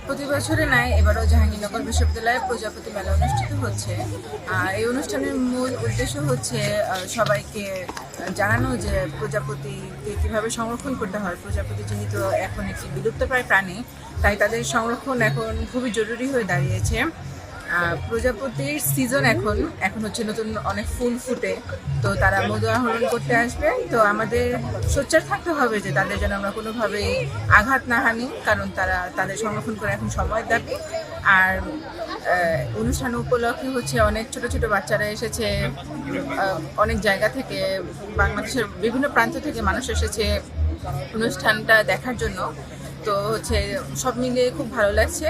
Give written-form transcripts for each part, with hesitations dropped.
প্রতি বছরে নাই এবারও জাহাঙ্গীরনগর বিশ্ববিদ্যালয়ে প্রজাপতি মেলা অনুষ্ঠিত হচ্ছে। এই অনুষ্ঠানের মূল উদ্দেশ্য হচ্ছে সবাইকে জানানো যে প্রজাপতিকে কীভাবে সংরক্ষণ করতে হয়। প্রজাপতি যেহেতু এখন একটি বিলুপ্তপ্রায় প্রাণী, তাই তাদের সংরক্ষণ এখন খুবই জরুরি হয়ে দাঁড়িয়েছে। প্রজাপতির সিজন এখন হচ্ছে নতুন অনেক ফুল ফুটে, তো তারা মধু আহরণ করতে আসবে। তো আমাদের সোচ্চার থাকতে হবে যে তাদের যেন আমরা কোনোভাবেই আঘাত না হানি, কারণ তাদের সংরক্ষণ করে এখন সময় দাবি। আর অনুষ্ঠান উপলক্ষে হচ্ছে অনেক ছোট ছোট বাচ্চারা এসেছে, অনেক জায়গা থেকে, বাংলাদেশের বিভিন্ন প্রান্ত থেকে মানুষ এসেছে অনুষ্ঠানটা দেখার জন্য। তো হচ্ছে সব মিলিয়ে খুব ভালো লাগছে।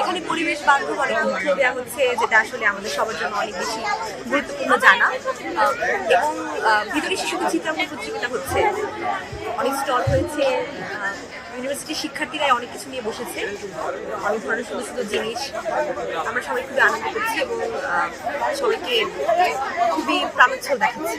এখানে পরিবেশ বান্ধব অনেক তথ্য দেওয়া হচ্ছে, যেটা আসলে আমাদের সবার জন্য অনেক বেশি গুরুত্বপূর্ণ জানা। এবং ভিতরে শিশুদের চিত্রাঙ্কন প্রতিযোগিতা হচ্ছে, অনেক স্টল হয়েছে, ইউনিভার্সিটির শিক্ষার্থীরা অনেক কিছু নিয়ে বসেছে, অনেক ধরনের সুন্দর সুন্দর জিনিস। আমরা সবাই খুবই আনন্দ করছি এবং সবাইকে খুবই প্রাণোচ্ছল দেখাচ্ছি।